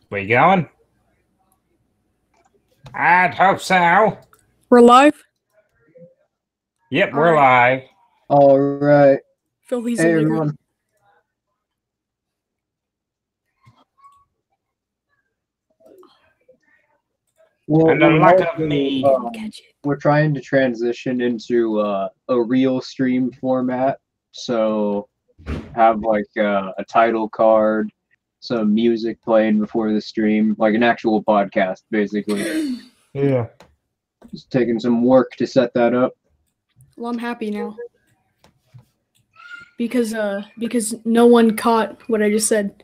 Where you going? I'd hope so. We're live? Yep, we're live. All right. Filthy's Hey, in everyone. Well, And the lack of me. we're trying to transition into a real stream format. So have like a title card, some music playing before the stream, like an actual podcast, basically. Yeah. Just taking some work to set that up. Well, I'm happy now. Because no one caught what I just said.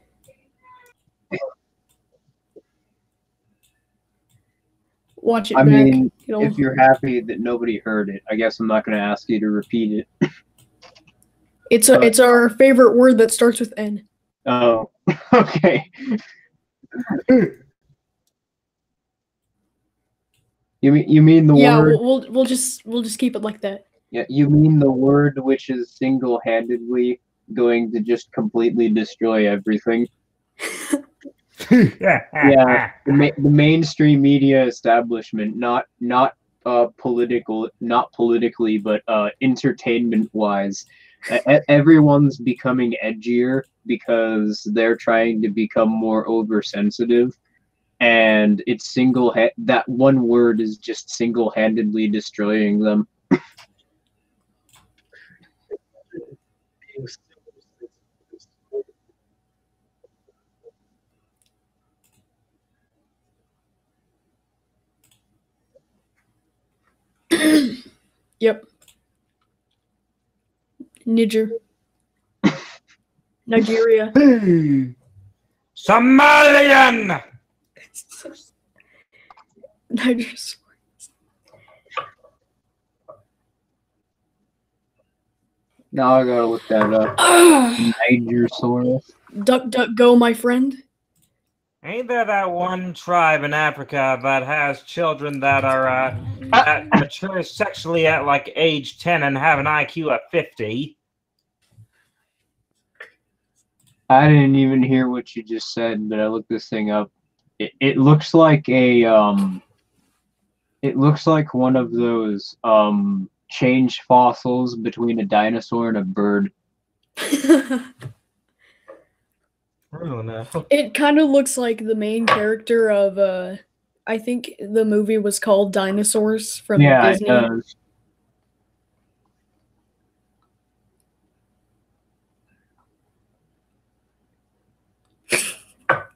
Watch it I back. mean, if you're happy that nobody heard it, I guess I'm not going to ask you to repeat it. It's our favorite word that starts with N. Oh, okay. You mean the yeah, word? we'll just keep it like that. Yeah, you mean the word which is single-handedly going to just completely destroy everything? Yeah, the mainstream media establishment, not politically, but entertainment-wise. Everyone's becoming edgier because they're trying to become more oversensitive, and it's that one word is just single-handedly destroying them. Yep. Nigeria. Somalian! Niger. Now I gotta look that up. Nigersaurus. Duck, duck, go, my friend. Ain't there that one tribe in Africa that has children that are that mature sexually at like age 10 and have an IQ of 50? I didn't even hear what you just said, but I looked this thing up. It looks like it looks like one of those change fossils between a dinosaur and a bird. Oh, no. It kind of looks like the main character of I think the movie was called Dinosaurs from Disney. It does.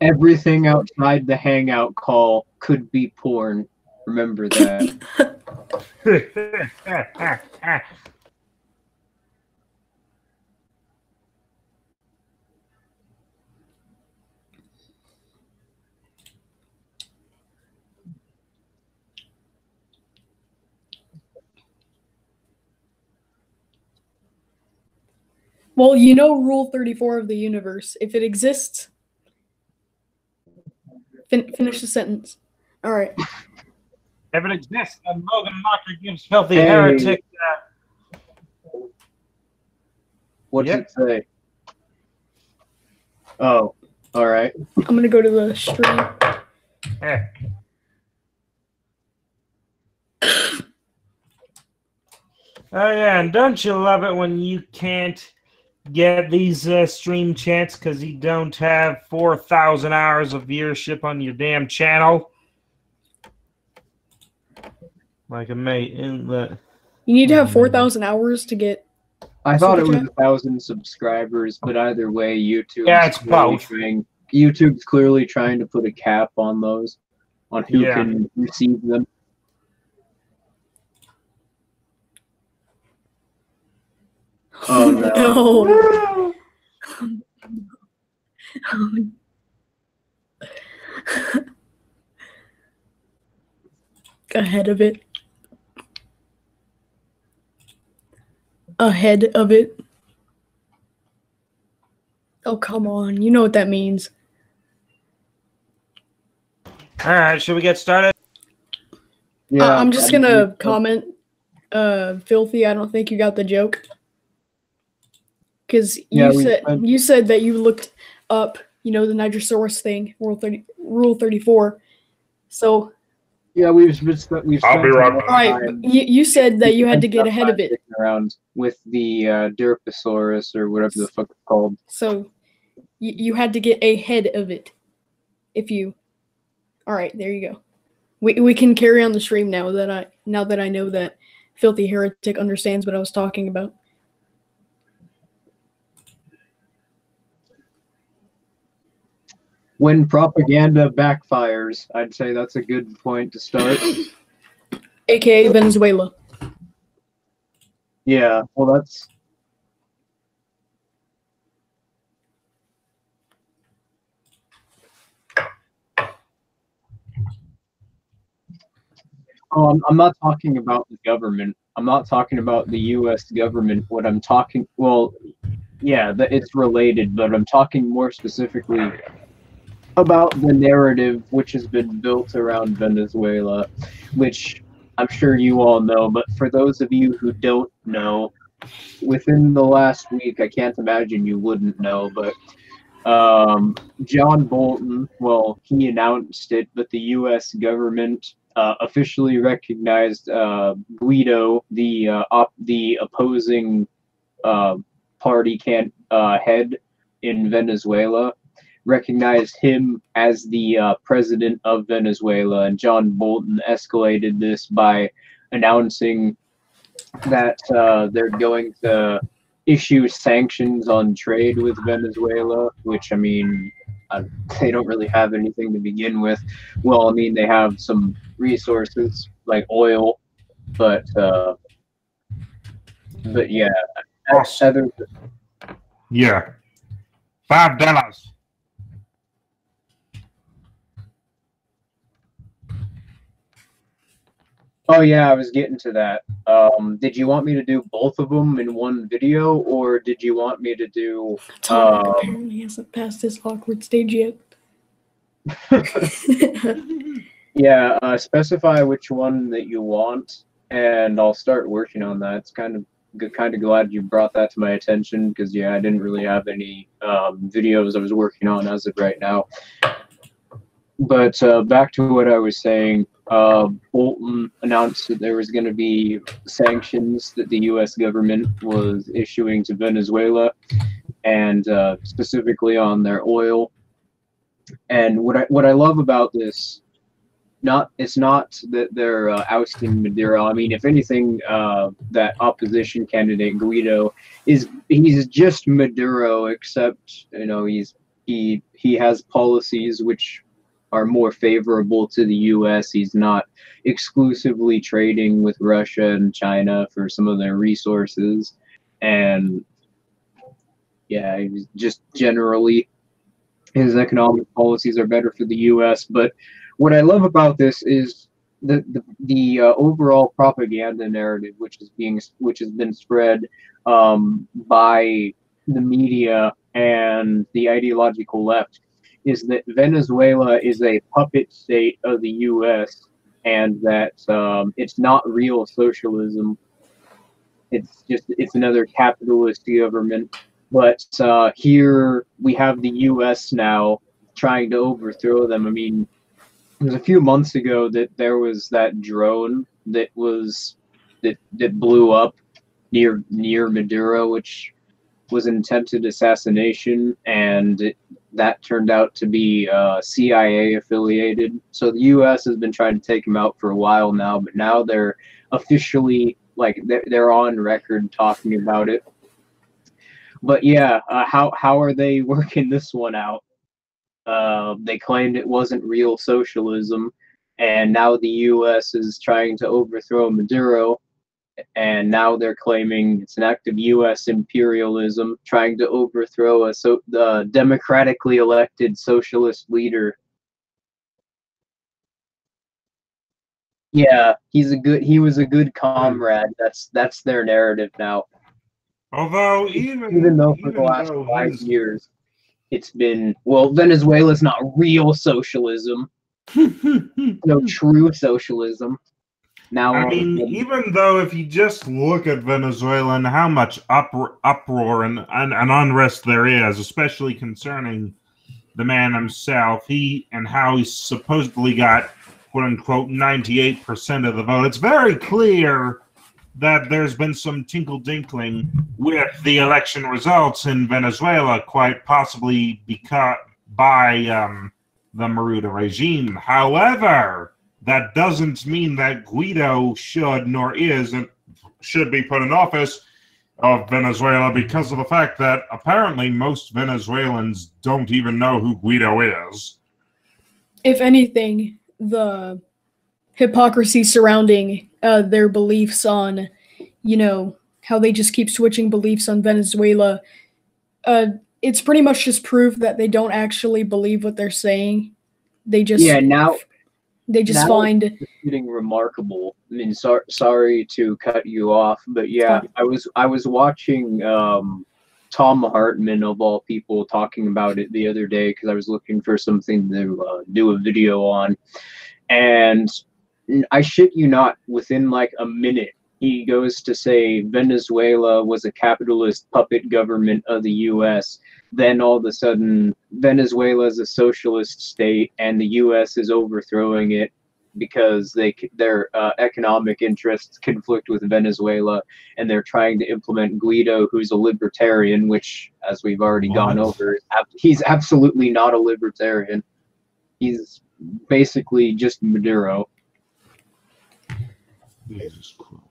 Everything outside the hangout call could be porn. Remember that. Well, you know Rule 34 of the universe. If it exists, finish the sentence. All right. If it exists, then Logan Mocker gives filthy heretic. What's it say? Oh, all right. I'm gonna go to the stream. Oh yeah, and don't you love it when you can't get these stream chats because you don't have 4,000 hours of viewership on your damn channel? Like a mate in the. You need to have 4,000 hours to get. I thought it was 1,000 subscribers, but either way, YouTube's clearly trying to put a cap on those, on who can receive them. Oh no! Ahead of it. Ahead of it. Oh, come on. You know what that means. All right, should we get started? Yeah, I'm just gonna comment, Filthy, I don't think you got the joke. Because you said that you looked up you know, the Nitrosaurus thing, Rule 34. So Yeah, we've spent I'll be right back. right, you said that you had to get ahead of it. Around with the Dilophosaurus or whatever the fuck it's called. So you had to get ahead of it. If you, all right, there you go. We can carry on the stream now that I know that Filthy Heretic understands what I was talking about. When propaganda backfires, I'd say that's a good point to start. AKA Venezuela. Yeah, well, that's... I'm not talking about the government. I'm not talking about the U.S. government. What I'm talking... Well, yeah, it's related, but I'm talking more specifically about the narrative which has been built around Venezuela, which I'm sure you all know, but for those of you who don't know, within the last week, I can't imagine you wouldn't know, but John Bolton, well, he announced it, but the U.S. government officially recognized Guido, the opposing party head in Venezuela, recognized him as the president of Venezuela, and John Bolton escalated this by announcing that they're going to issue sanctions on trade with Venezuela, which, I mean, they don't really have anything to begin with. Well, I mean, they have some resources like oil, but yeah. Awesome. Yeah. $5. Oh yeah, I was getting to that. Did you want me to do both of them in one video, or did you want me to do? Tom apparently hasn't passed this awkward stage yet. Yeah, specify which one that you want, and I'll start working on that. It's kind of glad you brought that to my attention, because yeah, I didn't really have any videos I was working on as of right now. But back to what I was saying. Bolton announced that there was going to be sanctions that the U.S. government was issuing to Venezuela, and specifically on their oil. And what I love about this, it's not that they're ousting Maduro. I mean, if anything, that opposition candidate Guido he's just Maduro, except he has policies which are more favorable to the U.S. He's not exclusively trading with Russia and China for some of their resources, and yeah, just generally his economic policies are better for the U.S. But what I love about this is the overall propaganda narrative, which has been spread by the media and the ideological left, is that Venezuela is a puppet state of the U.S. and that it's not real socialism. It's another capitalist government. But here we have the U.S. now trying to overthrow them. I mean, it was a few months ago that there was that drone that blew up near Maduro, which was an attempted assassination, and that turned out to be CIA affiliated. So the U.S. has been trying to take him out for a while now, but now they're officially, like, they're on record talking about it. But yeah, how are they working this one out? They claimed it wasn't real socialism, and now the U.S. is trying to overthrow Maduro. And now they're claiming it's an act of U.S. imperialism, trying to overthrow the democratically elected socialist leader. Yeah, he was a good comrade. That's their narrative now. Although even though for the last 5 years it's been, well, Venezuela's not real socialism. No true socialism. Now, I mean, even though if you just look at Venezuela and how much uproar and unrest there is, especially concerning the man himself, and how he supposedly got, quote unquote, 98% of the vote. It's very clear that there's been some tinkle-dinkling with the election results in Venezuela, quite possibly by the Maruda regime. However, that doesn't mean that Guido should be put in office of Venezuela, because of the fact that apparently most Venezuelans don't even know who Guido is. If anything, the hypocrisy surrounding their beliefs on, how they just keep switching beliefs on Venezuela, it's pretty much just proof that they don't actually believe what they're saying. They just find it's getting remarkable. I mean, sorry to cut you off, but yeah, I was watching Tom Hartman, of all people, talking about it the other day because I was looking for something to do a video on, and I shit you not, within like a minute, he goes to say Venezuela was a capitalist puppet government of the US. Then all of a sudden, Venezuela is a socialist state, and the U.S. is overthrowing it because their economic interests conflict with Venezuela, and they're trying to implement Guido, who's a libertarian, which, as we've already gone over, he's absolutely not a libertarian. He's basically just Maduro. Jesus Christ.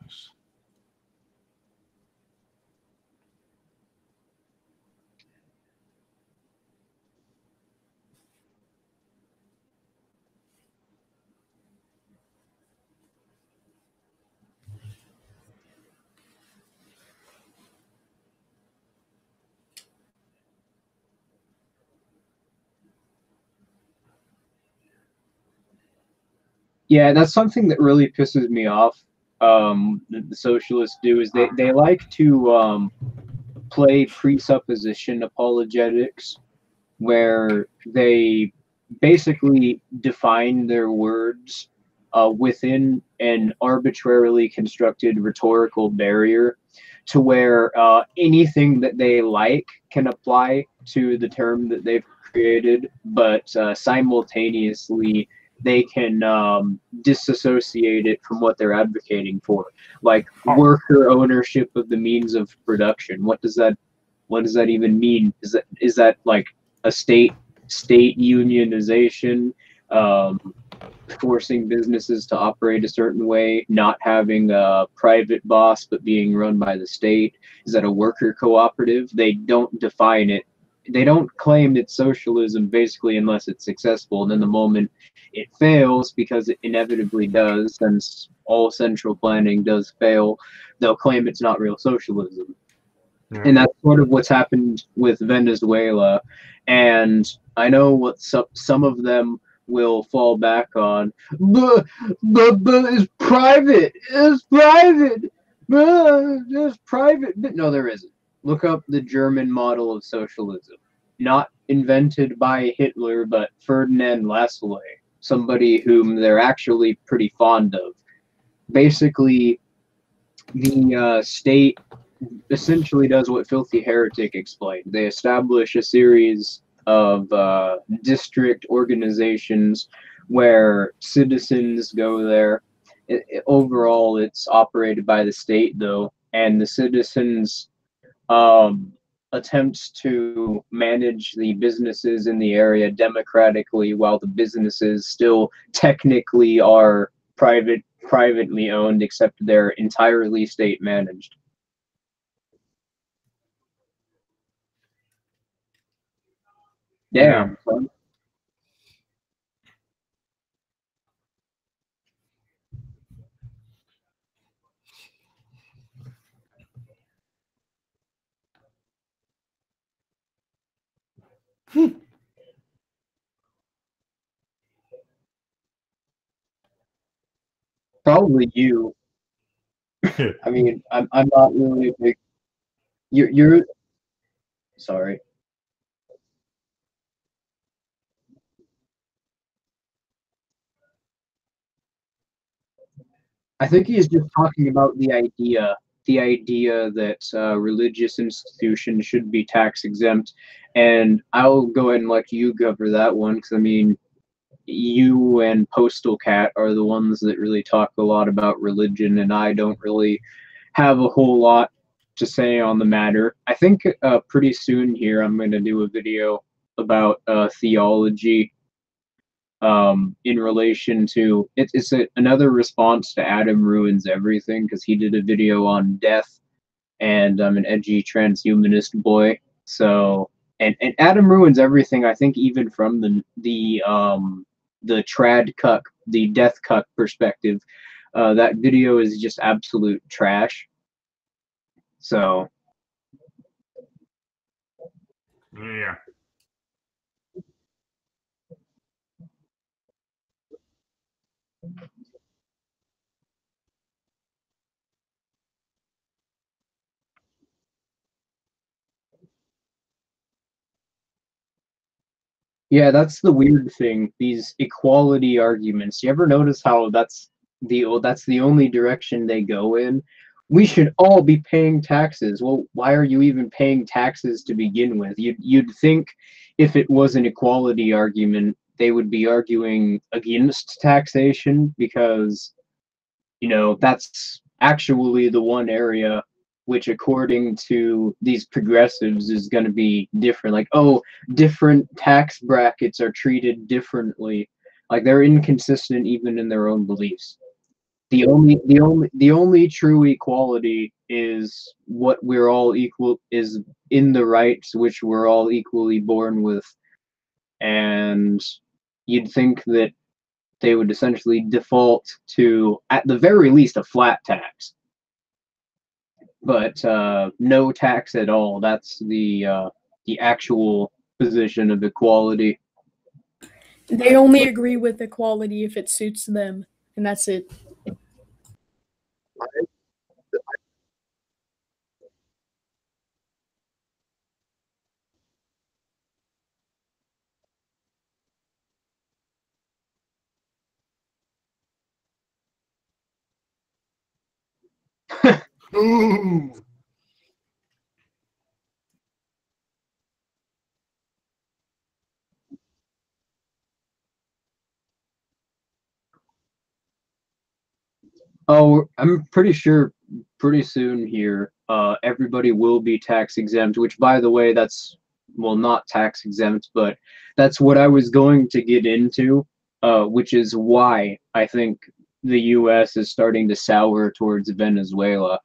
Yeah, that's something that really pisses me off. The socialists do is they like to play presupposition apologetics, where they basically define their words within an arbitrarily constructed rhetorical barrier, to where anything that they like can apply to the term that they've created, but simultaneously they can disassociate it from what they're advocating for, like worker ownership of the means of production. What does that even mean? Is that like a state unionization, forcing businesses to operate a certain way, not having a private boss but being run by the state? Is that a worker cooperative? They don't define it. They don't claim it's socialism, basically, unless it's successful. And then the moment it fails, because it inevitably does, since all central planning does fail, they'll claim it's not real socialism. Yeah. And that's sort of what's happened with Venezuela. And I know what some of them will fall back on. But it's private. It's private. It's private. But no, there isn't. Look up the German model of socialism. Not invented by Hitler, but Ferdinand Lassalle, somebody whom they're actually pretty fond of. Basically, the state essentially does what Filthy Heretic explained. They establish a series of district organizations where citizens go there. Overall, it's operated by the state, though, and the citizens attempts to manage the businesses in the area democratically, while the businesses still technically are privately owned, except they're entirely state managed. Damn, son. Probably you. I mean, I'm not really a big. You're sorry. I think he's just talking about the idea the idea that religious institutions should be tax exempt, and I'll go ahead and let you cover that one, because I mean, you and Postal Cat are the ones that really talk a lot about religion, and I don't really have a whole lot to say on the matter. I think pretty soon here I'm going to do a video about theology in relation to it's another response to Adam Ruins Everything, because he did a video on death, and I'm an edgy transhumanist boy. So and Adam Ruins Everything, I think, even from the trad cuck, the death cuck perspective, that video is just absolute trash. So Yeah. yeah, that's the weird thing. These equality arguments. You ever notice how that's the only direction they go in? We should all be paying taxes. Well, why are you even paying taxes to begin with? You'd think if it was an equality argument, they would be arguing against taxation, because that's actually the one area which, according to these progressives, is going to be different. Like, oh, different tax brackets are treated differently. Like, they're inconsistent even in their own beliefs. The only true equality is what we're all equal, is in the rights which we're all equally born with. And you'd think that they would essentially default to, at the very least, a flat tax. But no tax at all. That's the actual position of equality. They only agree with equality if it suits them, and that's it. Ooh. Oh, I'm pretty sure pretty soon here, everybody will be tax exempt, which, by the way, that's, well, not tax exempt, but that's what I was going to get into, which is why I think the US is starting to sour towards Venezuela.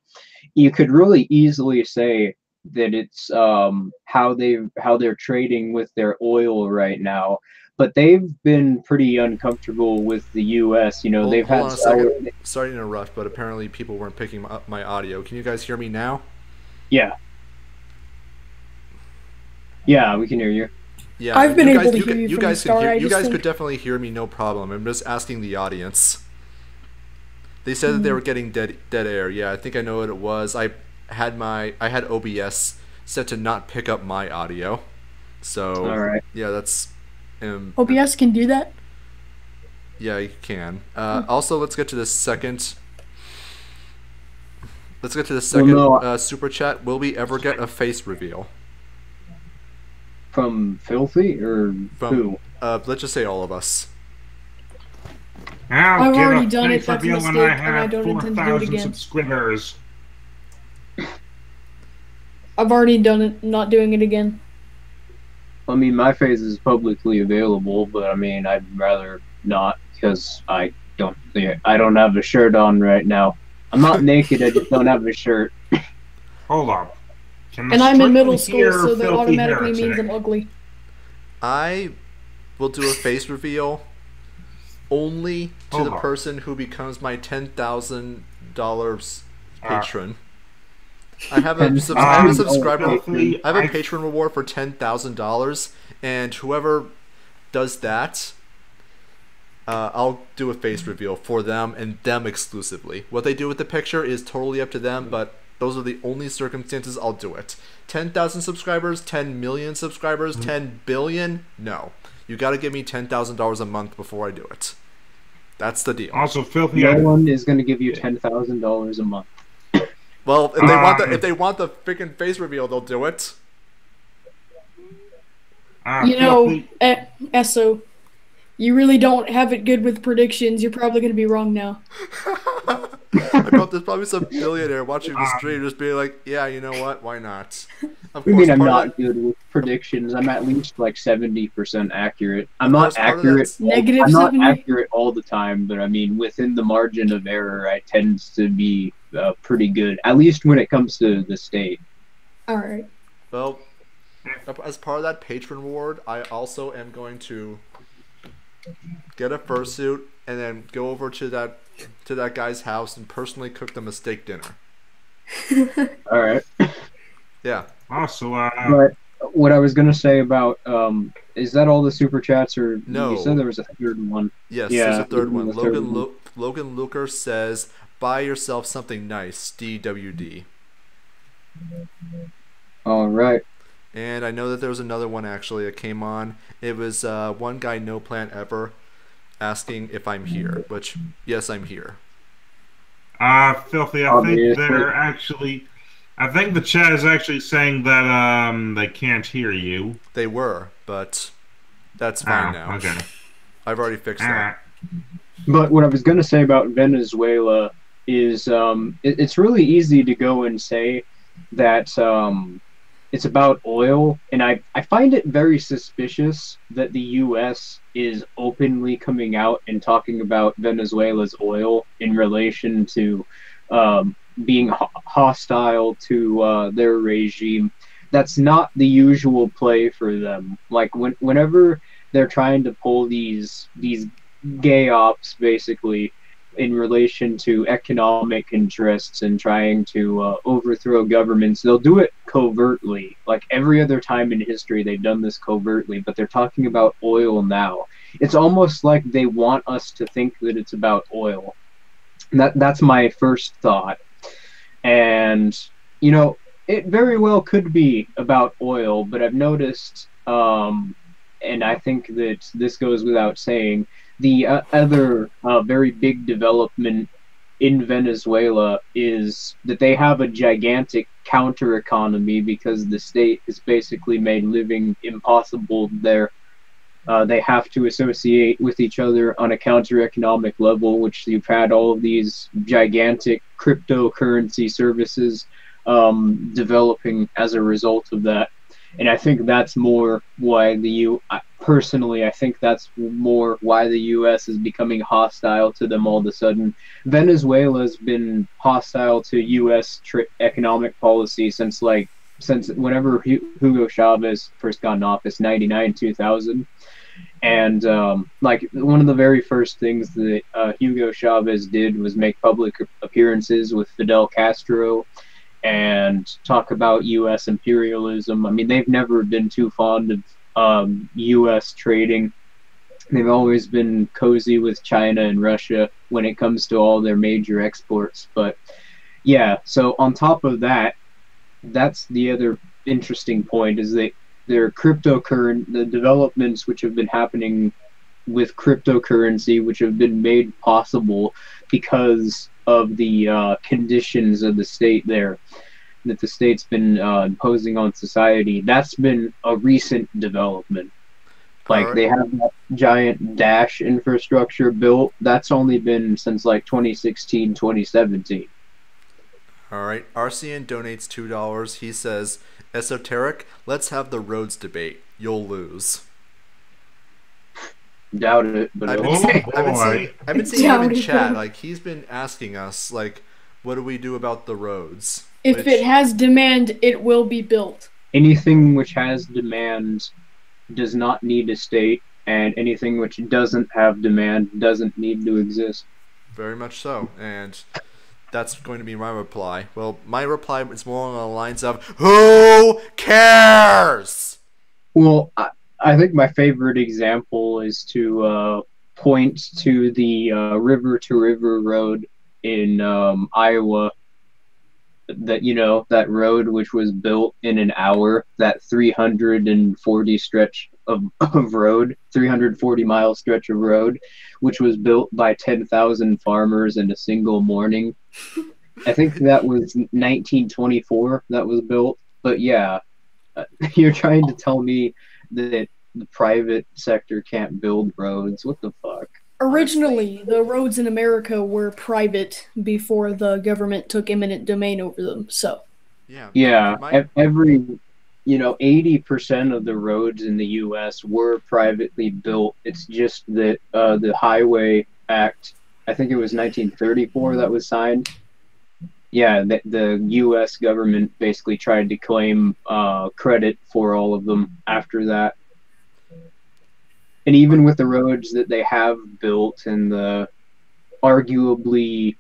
You could really easily say that it's how they're trading with their oil right now, but they've been pretty uncomfortable with the U.S. They've Hold had on a second. Sorry to interrupt, but apparently people weren't picking up my audio. Can you guys hear me now? Yeah, we can hear you. Yeah, I've been able to hear you You from guys the start. you guys could definitely hear me, no problem. I'm just asking the audience. They said that they were getting dead air. Yeah, I think I know what it was. I had OBS set to not pick up my audio. So All right. yeah, that's OBS can do that? yeah, you can. Also, let's get to the second. Super chat. Will we ever get a face reveal? From Filthy or who? Let's just say all of us. I've I'll already get a done it, face that's a reveal when mistake, I and I have don't intend to do it 4,000 again. subscribers. I've already done it, not doing it again. I mean, my face is publicly available, but I mean, I'd rather not, because I don't have a shirt on right now. I'm not naked, I just don't have a shirt. Hold up. And I'm in middle school, so that automatically means I'm ugly. I will do a face reveal only to Hold the on. person who becomes my $10,000 patron. I have a subscriber. I have a patron reward for $10,000, and whoever does that, I'll do a face reveal for them and them exclusively. What they do with the picture is totally up to them, but those are the only circumstances I'll do it. 10,000 subscribers, 10 million subscribers, 10 billion? No. You gotta give me $10,000 a month before I do it. That's the deal. Also, Filthy. No one is going to give you $10,000 a month. Well, if they want the freaking face reveal, they'll do it. You know, Esso, you really don't have it good with predictions. You're probably going to be wrong now. There's probably some billionaire watching the stream just being like, yeah, you know what? Why not? Of I mean, I'm not good with predictions. I'm at least like 70% accurate. I'm not accurate. I'm not accurate all the time, but I mean, within the margin of error, I tend to be pretty good, at least when it comes to the state. All right. Well, as part of that patron reward, I also am going to get a fursuit and then go over to that guy's house and personally cook them a steak dinner. All right. Yeah. Also, but what I was gonna say about is that all the super chats, or no? You said there was a third one. Yes, there's a third one. Logan Luker says, "Buy yourself something nice." DWD. All right. And I know that there was another one actually that came on. It was one guy, no plan ever, asking if I'm here. Which, yes, I'm here. Filthy. I think the chat is actually saying that they can't hear you. They were, but that's fine now. Okay. I've already fixed that. But what I was going to say about Venezuela is it's really easy to go and say that it's about oil, and I find it very suspicious that the U.S. is openly coming out and talking about Venezuela's oil in relation to being hostile to their regime. That's not the usual play for them. Like whenever they're trying to pull these gay ops, basically, in relation to economic interests and trying to overthrow governments, they'll do it covertly. Like every other time in history, they've done this covertly, but they're talking about oil now. It's almost like they want us to think that it's about oil. That's my first thought. And, you know, it very well could be about oil, but I've noticed, and I think that this goes without saying, the other very big development in Venezuela is that they have a gigantic counter economy because the state has basically made living impossible there. They have to associate with each other on a counter economic level, which you've had all of these gigantic cryptocurrency services developing as a result of that. And I think that's more why personally, I think that's more why the U.S. is becoming hostile to them all of a sudden. Venezuela's been hostile to U.S. economic policy since whenever Hugo Chavez first got in office, 99, 2000. And one of the very first things that Hugo Chavez did was make public appearances with Fidel Castro and talk about U.S. imperialism. I mean, they've never been too fond of U.S. trading. They've always been cozy with China and Russia when it comes to all their major exports. But yeah, so on top of that, that's the other interesting point, is that the developments which have been happening with cryptocurrency, which have been made possible because of the conditions of the state there, that the state's been imposing on society. That's been a recent development. Like, they have that giant Dash infrastructure built. That's only been since like 2016, 2017. All right. RCN donates $2. He says, "Esoteric, let's have the roads debate. You'll lose." Doubt it, but I've been seeing him in chat. Like, he's been asking us, like, what do we do about the roads? If it has demand, it will be built. Anything which has demand does not need a state, and anything which doesn't have demand doesn't need to exist. Very much so, and that's going to be my reply. Well, my reply is more along the lines of, who cares? Well, I think my favorite example is to point to the river-to-river road in Iowa. That road which was built in an hour, that 340 stretch of road, 340-mile stretch of road, which was built by 10,000 farmers in a single morning. I think that was 1924 that was built. But yeah, you're trying to tell me that the private sector can't build roads? What the fuck? Originally, the roads in America were private before the government took eminent domain over them. So, yeah, every 80% of the roads in the U.S. were privately built. It's just that the Highway Act, I think it was 1934 that was signed. Yeah, the U.S. government basically tried to claim credit for all of them after that. And even with the roads that they have built and the arguable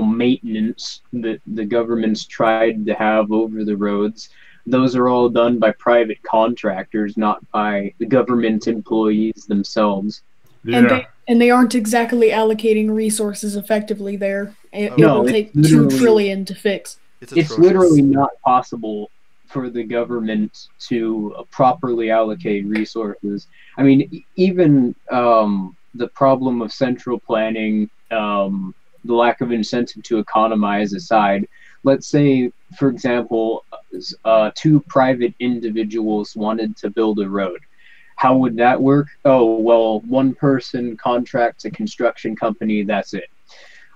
maintenance that the government's tried to have over the roads, those are all done by private contractors, not by the government employees themselves. Yeah. And they aren't exactly allocating resources effectively there. It No, will it's take $2 trillion to fix. It's literally not possible for the government to properly allocate resources. I mean, even the problem of central planning, the lack of incentive to economize aside, let's say, for example, two private individuals wanted to build a road. How would that work? Oh, well, one person contracts a construction company, that's it.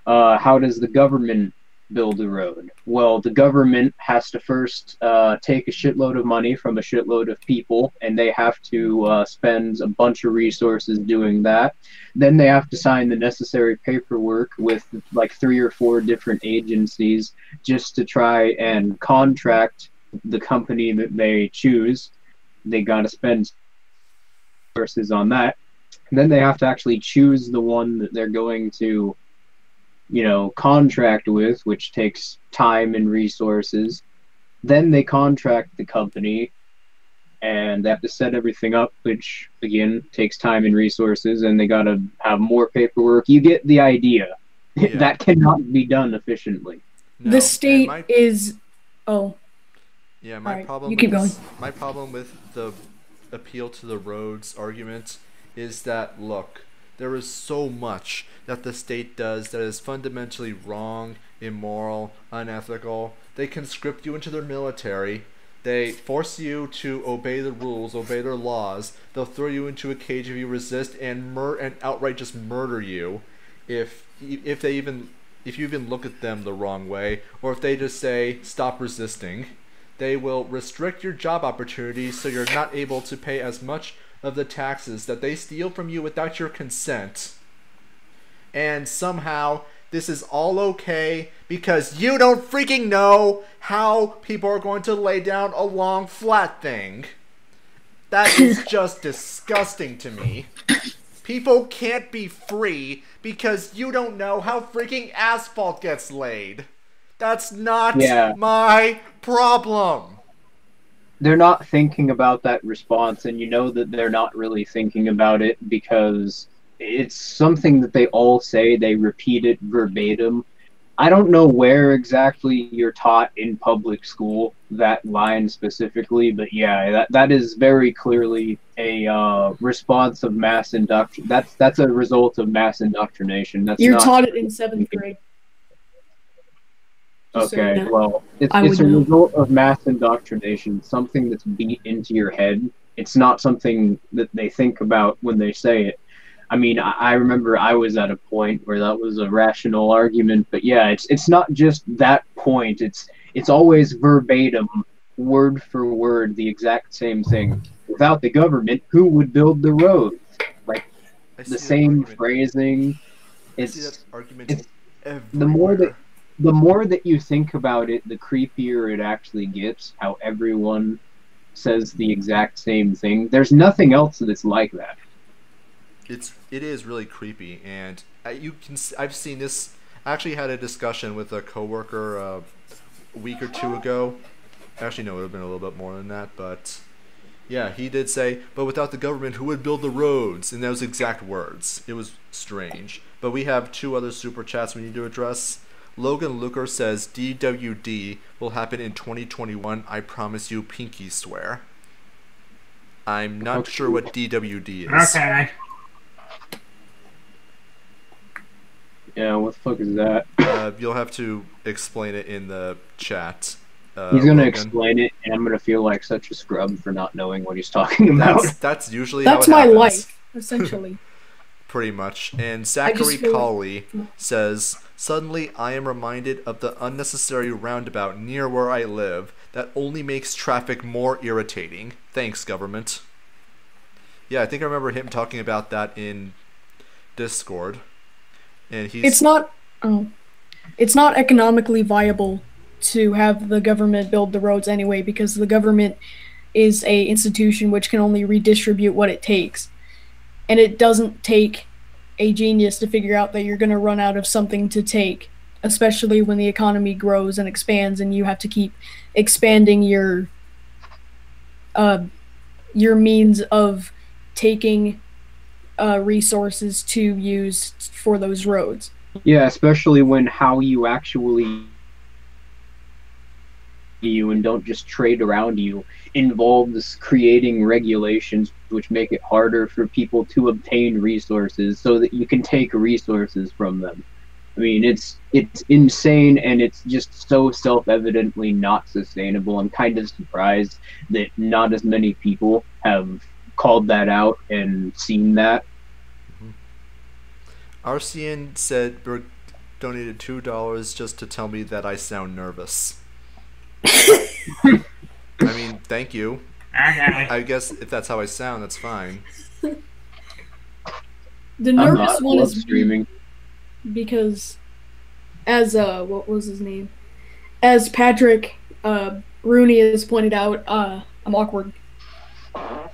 How does the government build a road? Well, the government has to first take a shitload of money from a shitload of people, and they have to spend a bunch of resources doing that. Then they have to sign the necessary paperwork with like 3 or 4 different agencies just to try and contract the company that they choose. They got to spend resources on that. And then they have to actually choose the one that they're going to contract with, which takes time and resources. Then they contract the company, and they have to set everything up, which again takes time and resources, and they gotta have more paperwork. You get the idea. Yeah. That cannot be done efficiently. No. The state is yeah, my problem with the appeal to the roads argument is that, look, there is so much that the state does that is fundamentally wrong, immoral, unethical. They conscript you into their military. They force you to obey the rules, obey their laws. They'll throw you into a cage if you resist, and outright just murder you if you even look at them the wrong way, or if they just say stop resisting. They will restrict your job opportunities so you're not able to pay as much of the taxes that they steal from you without your consent. And somehow this is all okay because you don't freaking know how people are going to lay down a long flat thing. That is just disgusting to me. People can't be free because you don't know how freaking asphalt gets laid. That's not my problem. They're not thinking about that response, and you know that they're not really thinking about it because it's something that they all say. They repeat it verbatim. I don't know where exactly you're taught in public school that line specifically, but yeah, that is very clearly a response of mass induction. That's a result of mass indoctrination. You're taught it in 7th grade. Okay, well, it's a result of mass indoctrination, something that's beat into your head. It's not something that they think about when they say it. I mean, I remember I was at a point where that was a rational argument, but yeah, it's not just that point. It's always verbatim, word for word, the exact same thing. Without the government, who would build the roads? Like the same phrasing. It's the more that you think about it, the creepier it actually gets. How everyone says the exact same thing. There's nothing else that's like that. It is really creepy, and I've seen this. I actually had a discussion with a coworker a week or two ago. Actually, no, it would have been a little bit more than that, but yeah, he did say, "But without the government, who would build the roads?" And those exact words. It was strange. But we have 2 other super chats we need to address. Logan Luker says DWD will happen in 2021. I promise you, pinky swear. I'm not sure what DWD is. Okay. Yeah, what the fuck is that? You'll have to explain it in the chat. He's gonna Logan. explain it, and I'm gonna feel like such a scrub for not knowing what he's talking about. That's usually That's how it my happens. life, essentially. Pretty much. And Zachary feel like- Colley says, "Suddenly I am reminded of the unnecessary roundabout near where I live that only makes traffic more irritating. Thanks, government." Yeah, I think I remember him talking about that in Discord. And he's It's not economically viable to have the government build the roads anyway, because the government is a institution which can only redistribute what it takes. And it doesn't take a genius to figure out that you're going to run out of something to take, especially when the economy grows and expands and you have to keep expanding your means of taking resources to use for those roads. Yeah, especially when how you actually you and don't just trade around you involves creating regulations which make it harder for people to obtain resources so that you can take resources from them. I mean, it's insane, and it's just so self-evidently not sustainable. I'm kind of surprised that not as many people have called that out and seen that. Arcian said donated $2 just to tell me that I sound nervous. I mean, thank you. I guess if that's how I sound, that's fine. The I'm nervous not one love is streaming. because, as what was his name? As Patrick Rooney has pointed out, I'm awkward. Well,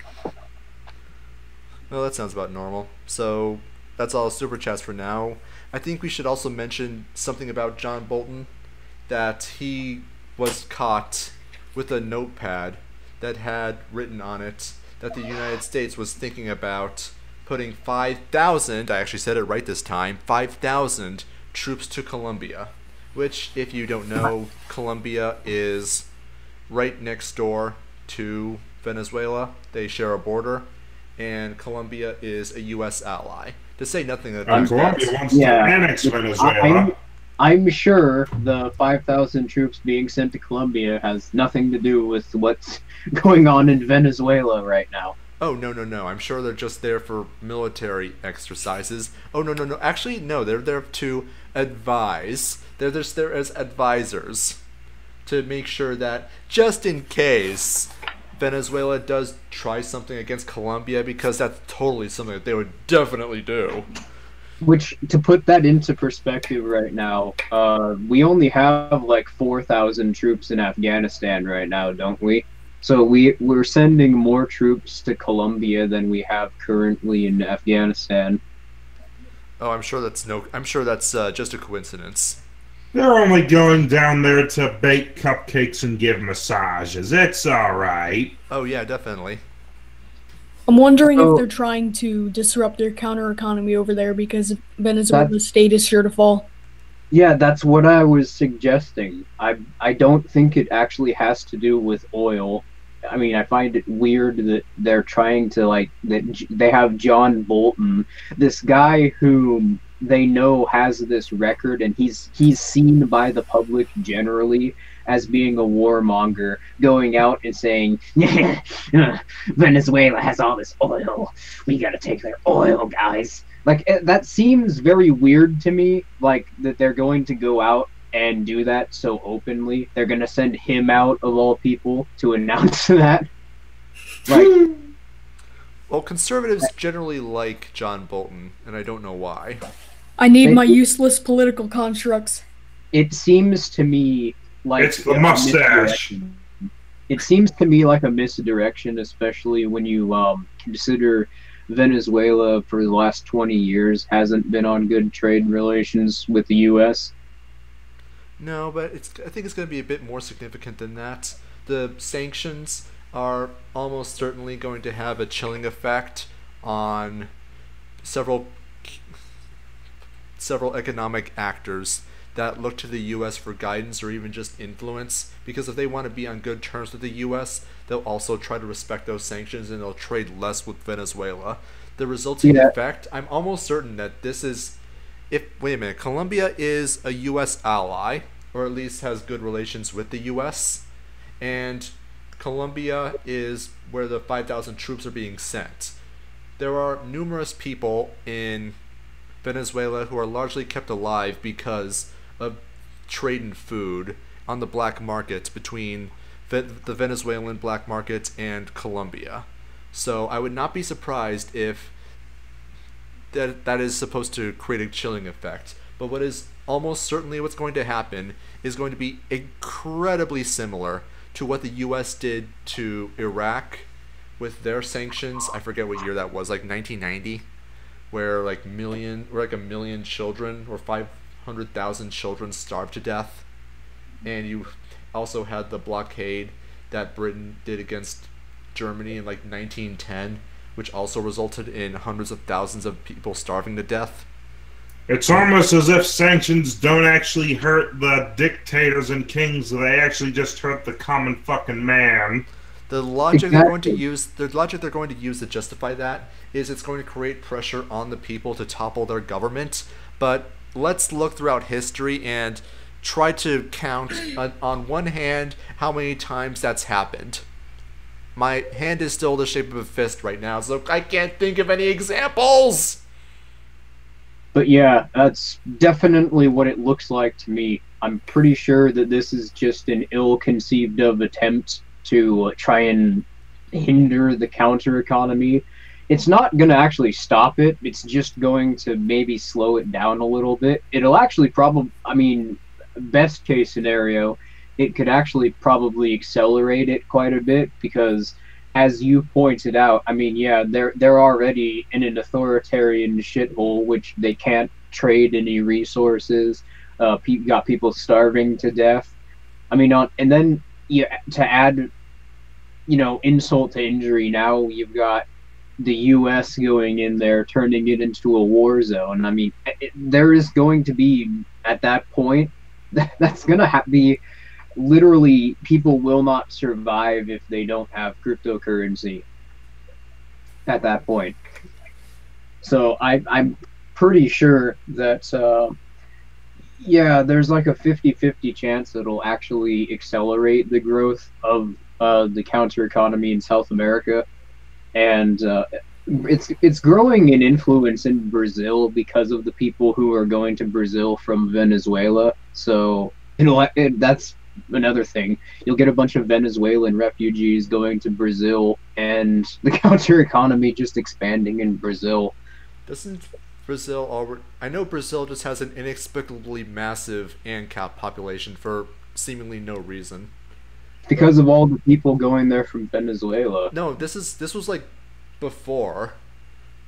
that sounds about normal. So that's all super chats for now. I think we should also mention something about John Bolton, that he was caught with a notepad that had written on it that the United States was thinking about putting 5,000, I actually said it right this time, 5,000 troops to Colombia, which, if you don't know, Colombia is right next door to Venezuela. They share a border, and Colombia is a U.S. ally. To say nothing of the fact Colombia wants to annex Venezuela. I'm sure the 5,000 troops being sent to Colombia has nothing to do with what's going on in Venezuela right now. Oh, no. I'm sure they're just there for military exercises. Oh, no. Actually, no. They're there to advise. They're just there as advisors to make sure that, just in case Venezuela does try something against Colombia, because that's totally something that they would definitely do. Which, to put that into perspective right now, we only have like 4,000 troops in Afghanistan right now, don't we? So we're sending more troops to Colombia than we have currently in Afghanistan. Oh, I'm sure that's just a coincidence. They're only going down there to bake cupcakes and give massages. It's all right. Oh yeah, definitely. I'm wondering So- if they're trying to disrupt their counter economy over there because Venezuela's state is sure to fall. Yeah, that's what I was suggesting. I don't think it actually has to do with oil. I mean, I find it weird that they're trying to they have John Bolton, this guy whom they know has this record, and he's seen by the public generally as being a warmonger, going out and saying, yeah, Venezuela has all this oil. We gotta take their oil, guys. Like, that seems very weird to me, like, that they're going to go out and do that so openly. They're going to send him out, of all people, to announce that. Like, Well, conservatives generally like John Bolton, and I don't know why. I need my useless political constructs. it seems to me like It's the mustache. misdirection. It seems to me like a misdirection, especially when you consider Venezuela for the last 20 years hasn't been on good trade relations with the U.S. No, but I think it's going to be a bit more significant than that. The sanctions are almost certainly going to have a chilling effect on several economic actors that look to the U.S. for guidance or even just influence, because if they want to be on good terms with the U.S., they'll also try to respect those sanctions and they'll trade less with Venezuela. The resulting effect, I'm almost certain that this is wait a minute, Colombia is a U.S. ally, or at least has good relations with the U.S., and Colombia is where the 5,000 troops are being sent. There are numerous people in Venezuela who are largely kept alive because of trade in food on the black market between the Venezuelan black market and Colombia. So I would not be surprised if that is supposed to create a chilling effect. But what is almost certainly what's going to happen is going to be incredibly similar to what the U.S. did to Iraq with their sanctions. I forget what year that was, like 1990, where like a million children or 500,000 children starved to death. And you also had the blockade that Britain did against Germany in like 1910, which also resulted in hundreds of thousands of people starving to death. It's almost as if sanctions don't actually hurt the dictators and kings; they actually just hurt the common fucking man. The logic they're going to use to justify that is it's going to create pressure on the people to topple their government. But let's look throughout history and try to count on one hand how many times that's happened. My hand is still the shape of a fist right now, so I can't think of any examples. But yeah, that's definitely what it looks like to me. I'm pretty sure that this is just an ill-conceived of attempt to try and hinder the counter economy. It's not going to actually stop it. It's just going to maybe slow it down a little bit. It'll actually best case scenario, it could actually probably accelerate it quite a bit because, as you pointed out, they're already in an authoritarian shithole, which they can't trade any resources. Got people starving to death. And then to add, insult to injury, now you've got the U.S. going in there, turning it into a war zone. There is going to be, at that point, that's going to be literally, people will not survive if they don't have cryptocurrency at that point. So I'm pretty sure that, there's like a 50-50 chance that it'll actually accelerate the growth of the counter economy in South America. And it's growing in influence in Brazil because of the people who are going to Brazil from Venezuela. So that's another thing. You'll get a bunch of Venezuelan refugees going to Brazil, and the counter economy just expanding in Brazil. Doesn't Brazil already? I know Brazil just has an inexplicably massive ANCAP population for seemingly no reason. Because of all the people going there from Venezuela. No, this was like before.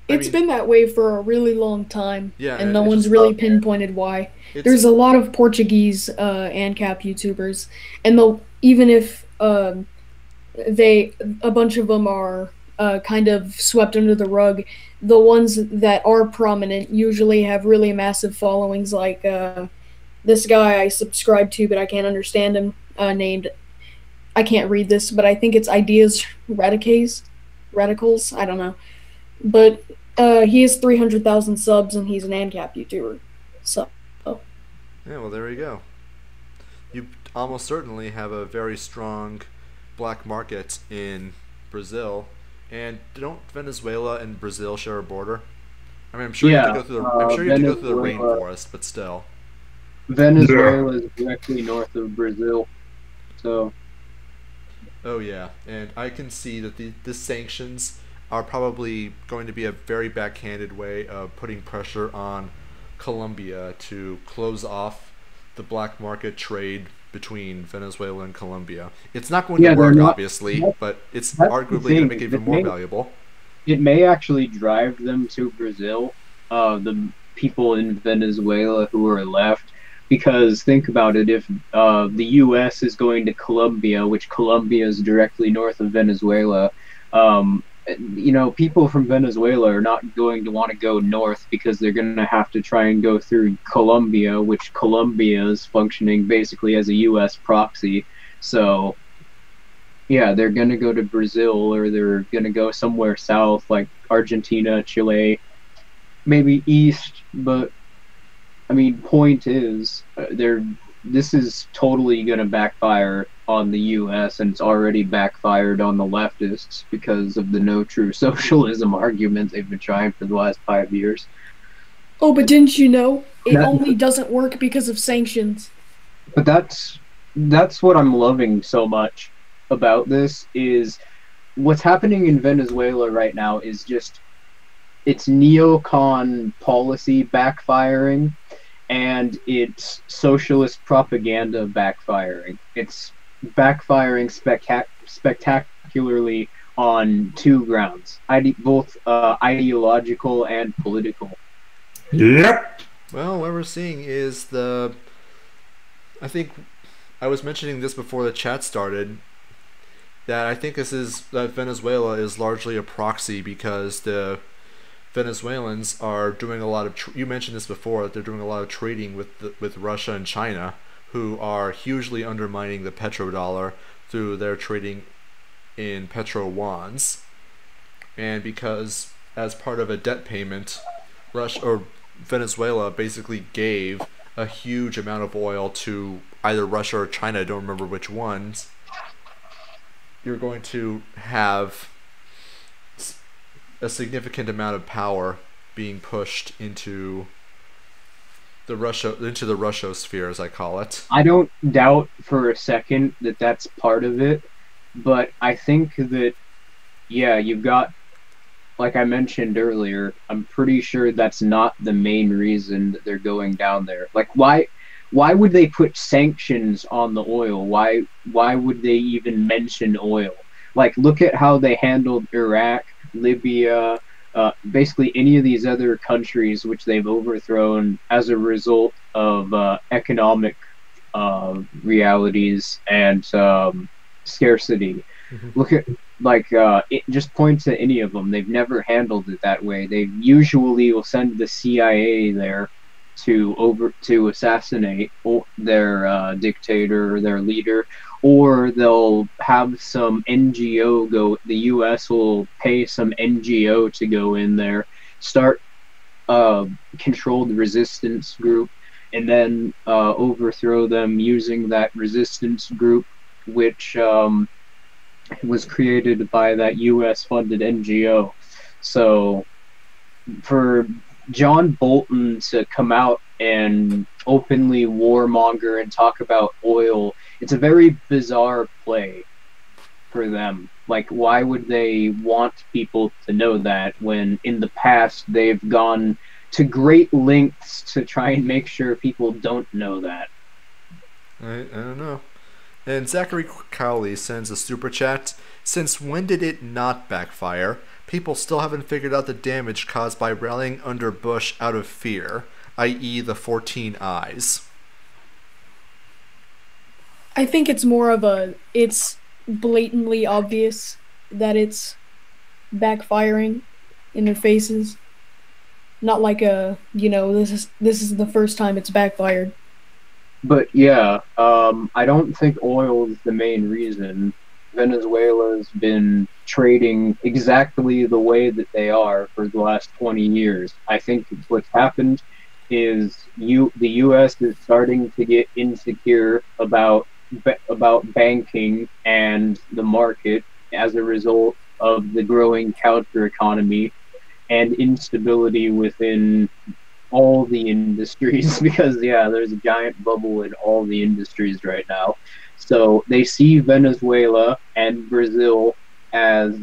It's been that way for a really long time, yeah, and no one's really pinpointed why. There's a lot of Portuguese ANCAP YouTubers, and even if a bunch of them are kind of swept under the rug, the ones that are prominent usually have really massive followings, like this guy I subscribe to, but I can't understand him, named, I can't read this, but I think it's Ideas Radicals, I don't know. But he has 300,000 subs, and he's an ANCAP YouTuber. So, yeah, well, there we go. You almost certainly have a very strong black market in Brazil. And don't Venezuela and Brazil share a border? I'm sure you have to go through the rainforest, but still. Venezuela is directly north of Brazil, so. Oh yeah, and I can see that the sanctions are probably going to be a very backhanded way of putting pressure on Colombia to close off the black market trade between Venezuela and Colombia. It's not going to work, obviously, but it's arguably going to make it even more valuable. It may actually drive them to Brazil, the people in Venezuela who are left, because think about it, if the U.S. is going to Colombia, which Colombia is directly north of Venezuela, people from Venezuela are not going to want to go north because they're going to have to try and go through Colombia, which Colombia is functioning basically as a U.S. proxy. So, yeah, they're going to go to Brazil, or they're going to go somewhere south, like Argentina, Chile, maybe east, but I mean, point is, this is totally going to backfire on the U.S., and it's already backfired on the leftists because of the no true socialism argument they've been trying for the last 5 years. Oh, but didn't you know it only doesn't work because of sanctions? But that's what I'm loving so much about this, is what's happening in Venezuela right now is just, it's neocon policy backfiring, and it's socialist propaganda backfiring. It's backfiring spectacularly on two grounds, both ideological and political. Yep. Well, what we're seeing is I think I was mentioning this before the chat started, that I think that Venezuela is largely a proxy because the Venezuelans are doing a lot of. You mentioned this before, that they're doing a lot of trading with Russia and China, who are hugely undermining the petrodollar through their trading in petro wands, and because as part of a debt payment, Venezuela basically gave a huge amount of oil to either Russia or China. I don't remember which ones. You're going to have a significant amount of power being pushed into the Russosphere, as I call it. I don't doubt for a second that that's part of it, but I think that, yeah, you've got, like I mentioned earlier, I'm pretty sure that's not the main reason that they're going down there. Like, why would they put sanctions on the oil? Why would they even mention oil? Like, look at how they handled Iraq, Libya, basically any of these other countries which they've overthrown as a result of economic realities and scarcity. Mm-hmm. Look at, it just points to any of them. They've never handled it that way. They usually will send the CIA there to assassinate their dictator or their leader, or they'll have some NGO go. The U.S. will pay some NGO to go in there, start controlled resistance group, and then overthrow them using that resistance group, which was created by that U.S.-funded NGO. So for John Bolton to come out and openly warmonger and talk about oil, it's a very bizarre play for them. Like, why would they want people to know that when in the past they've gone to great lengths to try and make sure people don't know that? I don't know. And Zachary Cowley sends a super chat. Since when did it not backfire? People still haven't figured out the damage caused by rallying under Bush out of fear, i.e. the 14 eyes. I think it's more of it's blatantly obvious that it's backfiring in their faces. Not like this is the first time it's backfired. But yeah, I don't think oil is the main reason. Venezuela's been trading exactly the way that they are for the last 20 years. I think what's happened is the U.S. is starting to get insecure about banking and the market as a result of the growing counter economy and instability within all the industries, because there's a giant bubble in all the industries right now. So they see Venezuela and Brazil as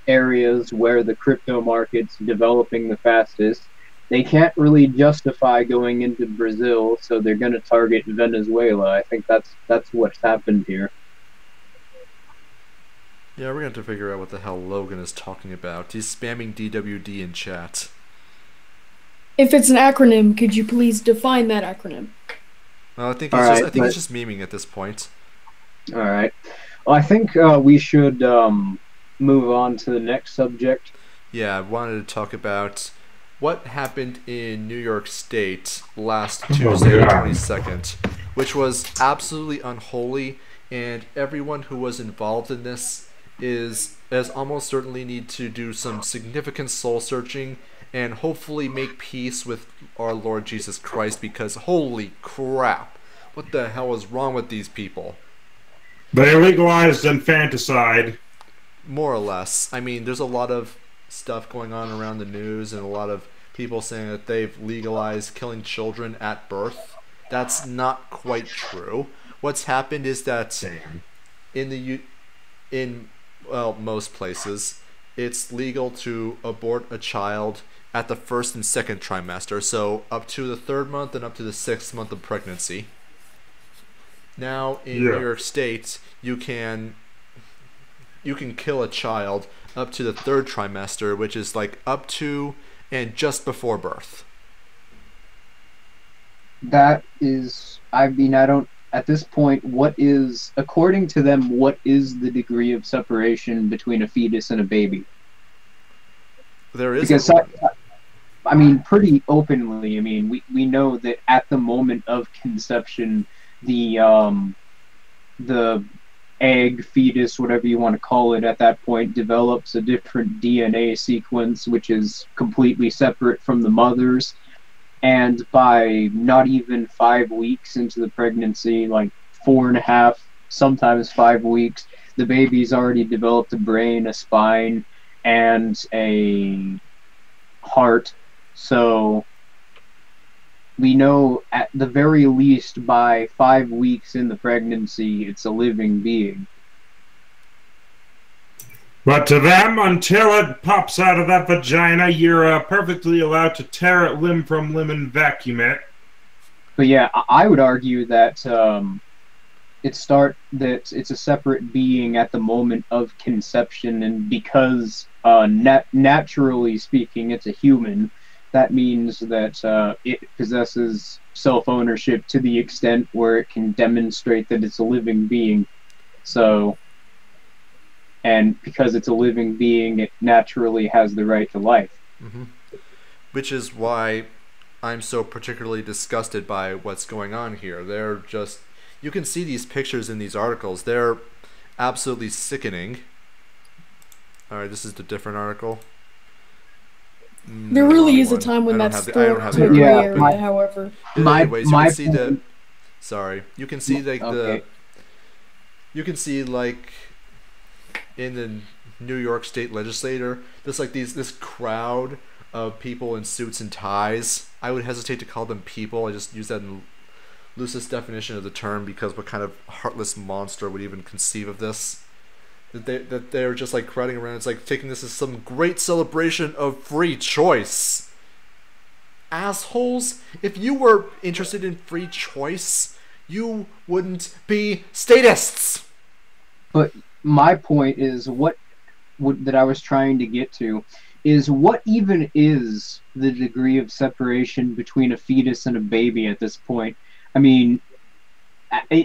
areas where the crypto market's developing the fastest. They can't really justify going into Brazil, so they're going to target Venezuela. I think that's what's happened here. Yeah, we're going to have to figure out what the hell Logan is talking about. He's spamming DWD in chat. If it's an acronym, could you please define that acronym? Well, I think he's just memeing at this point. All right. Well, I think we should move on to the next subject. Yeah, I wanted to talk about what happened in New York State last Tuesday, the 22nd, which was absolutely unholy, and everyone who was involved in this is almost certainly need to do some significant soul searching and hopefully make peace with our Lord Jesus Christ, because holy crap, what the hell is wrong with these people? They legalized infanticide. More or less. I mean, there's a lot of stuff going on around the news and a lot of people saying that they've legalized killing children at birth. That's not quite true. What's happened is that in most places, it's legal to abort a child at the first and second trimester, so up to the 3rd month and up to the 6th month of pregnancy. Now in New York State, you can kill a child up to the 3rd trimester, which is like up to and just before birth. That is, I mean, I don't, at this point, what is, according to them, what is the degree of separation between a fetus and a baby? There is, because I mean, pretty openly, I mean, we know that at the moment of conception, the egg, fetus, whatever you want to call it, at that point develops a different DNA sequence, which is completely separate from the mother's. And by not even 5 weeks into the pregnancy, like 4.5, sometimes 5 weeks, the baby's already developed a brain, a spine, and a heart. So we know at the very least by 5 weeks in the pregnancy, it's a living being. But to them, until it pops out of that vagina, you're perfectly allowed to tear it limb from limb and vacuum it. But yeah, I would argue that it's a separate being at the moment of conception, and because naturally speaking, it's a human. That means that it possesses self-ownership to the extent where it can demonstrate that it's a living being. So. And because it's a living being, it naturally has the right to life. Mm-hmm. Which is why I'm so particularly disgusted by what's going on here. They're just... You can see these pictures in these articles. They're absolutely sickening. Alright, this is the different article. There really is a time when that's thrown into a gray area, however. Anyways, you can see the... Sorry. You can see, like, okay. You can see, like... in the New York State legislature, there's like this crowd of people in suits and ties. I would hesitate to call them people. I just use that in loosest definition of the term, because what kind of heartless monster would even conceive of this? That they're just like crowding around. It's like taking this as some great celebration of free choice. Assholes! If you were interested in free choice, you wouldn't be statists! But my point is that I was trying to get to is what even is the degree of separation between a fetus and a baby at this point? I mean,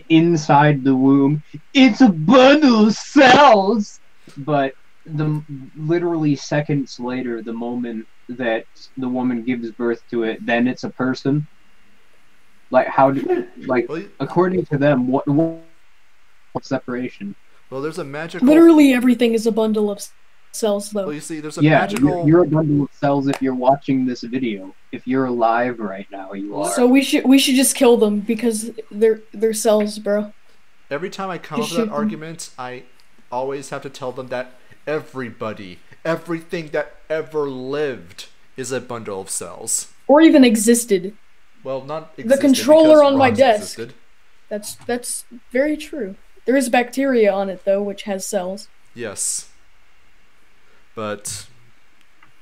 inside the womb, it's a bundle of cells, but literally seconds later, the moment that the woman gives birth to it, then it's a person. Like according to them, what separation? Well, there's a magical... Literally everything is a bundle of cells, though. Well, you see, there's a magical... You're a bundle of cells if you're watching this video. If you're alive right now, you are. So we should just kill them, because they're cells, bro. Every time I come up with that argument, I always have to tell them that everybody, everything that ever lived is a bundle of cells. Or even existed. Well, not existed. The controller on my desk. Existed. That's very true. There is bacteria on it, though, which has cells. Yes. But,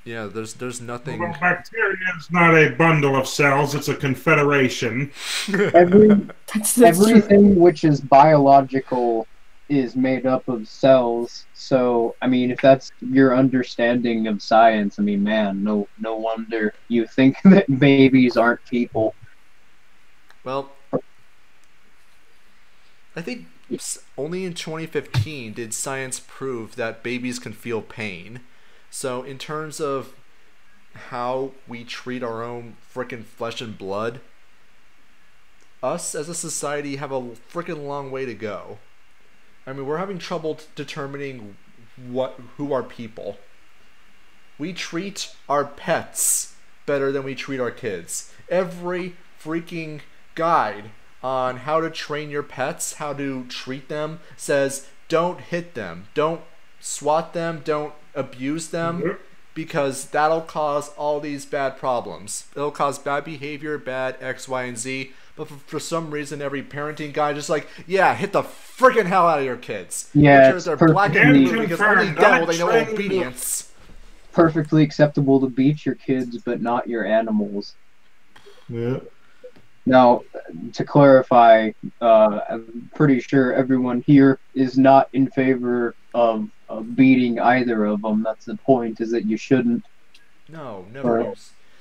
yeah, there's nothing... Well, bacteria is not a bundle of cells, it's a confederation. Everything which is biological is made up of cells. So, I mean, if that's your understanding of science, I mean, man, no wonder you think that babies aren't people. Well, I think only in 2015 did science prove that babies can feel pain. So in terms of how we treat our own frickin' flesh and blood, us as a society have a frickin' long way to go. I mean, we're having trouble determining who are people. We treat our pets better than we treat our kids. Every freaking guide on how to train your pets, how to treat them, says don't hit them, don't swat them, don't abuse them, because that'll cause all these bad problems. It'll cause bad behavior, bad X, Y, and Z. But for some reason, every parenting guy just like, yeah, hit the freaking hell out of your kids. Yeah, Make sure they're black and blue because only then will they know obedience. Perfectly acceptable to beat your kids, but not your animals. Yeah. Now, to clarify, I'm pretty sure everyone here is not in favor of beating either of them. That's the point, is that you shouldn't. No, never.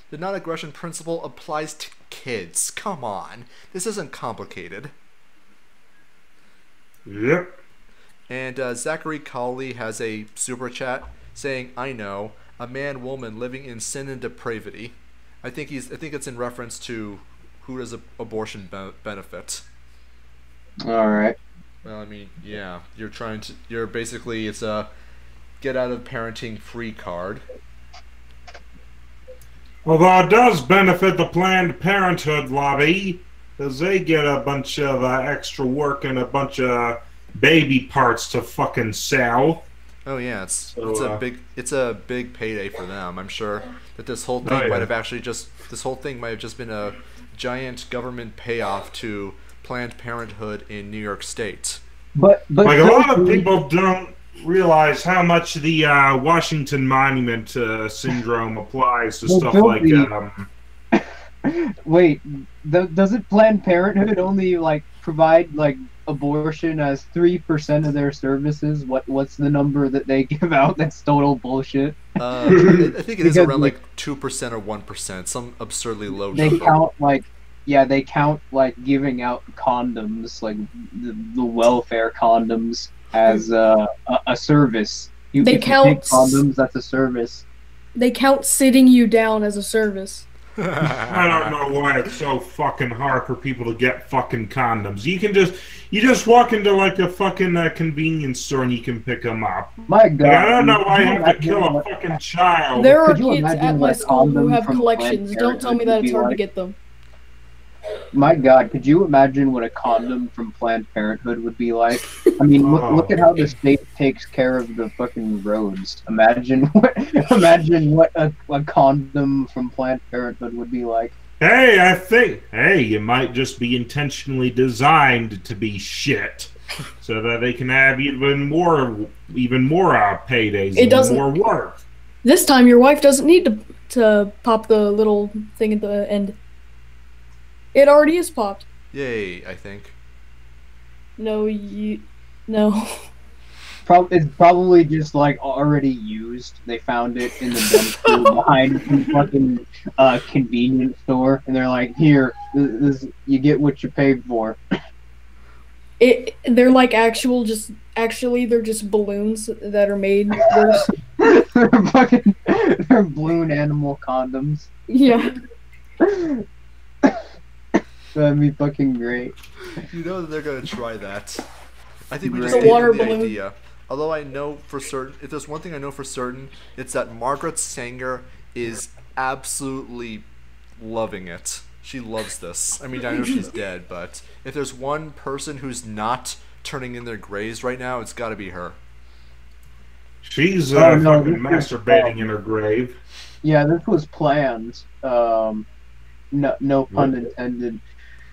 The non-aggression principle applies to kids. Come on. This isn't complicated. Yep. And Zachary Cawley has a super chat saying, I know, a man, woman living in sin and depravity. I think it's in reference to who does abortion benefit. Alright. Well, I mean, yeah, you're basically, it's a get out of parenting free card. Although it does benefit the Planned Parenthood lobby, because they get a bunch of extra work and a bunch of baby parts to fucking sell. Oh yeah, it's a big payday for them. I'm sure that this whole thing might have just been a giant government payoff to Planned Parenthood in New York State. But like a lot of people don't realize how much the Washington Monument syndrome applies to stuff like. Wait, doesn't Planned Parenthood only like provide like abortion as 3% of their services? What's the number that they give out? That's total bullshit. I think it is around like 2% or 1%, some absurdly low number. They count like giving out condoms, like the welfare condoms, as a service. If you take condoms, that's a service. They count sitting you down as a service. I don't know why it's so fucking hard for people to get fucking condoms. You just walk into like a fucking convenience store and you can pick them up. My God, like, I don't know why you have to kill a fucking child. There are kids at my school who have collections. Don't tell me that it's hard to get them. My God, could you imagine what a condom from Planned Parenthood would be like? I mean, look at how the state takes care of the fucking roads. Imagine what a condom from Planned Parenthood would be like. Hey, you might just be intentionally designed to be shit, so that they can have even more paydays, even more work. This time, your wife doesn't need to pop the little thing at the end. It already is popped. Yay, I think. No. It's probably just like already used. They found it in the dumpster behind some fucking convenience store, and they're like, "Here, this you get what you paid for." They're like they're just balloons that are made worse. They're balloon animal condoms. Yeah. That'd be fucking great. You know that they're gonna try that. I think we Great. just The water the balloon. idea. Although I know for certain, if there's one thing I know for certain, it's that Margaret Sanger is absolutely loving it. She loves this. I mean, I know she's dead, but if there's one person who's not turning in their graves right now, it's got to be her. She's fucking masturbating in her grave. Yeah, this was planned. No pun intended.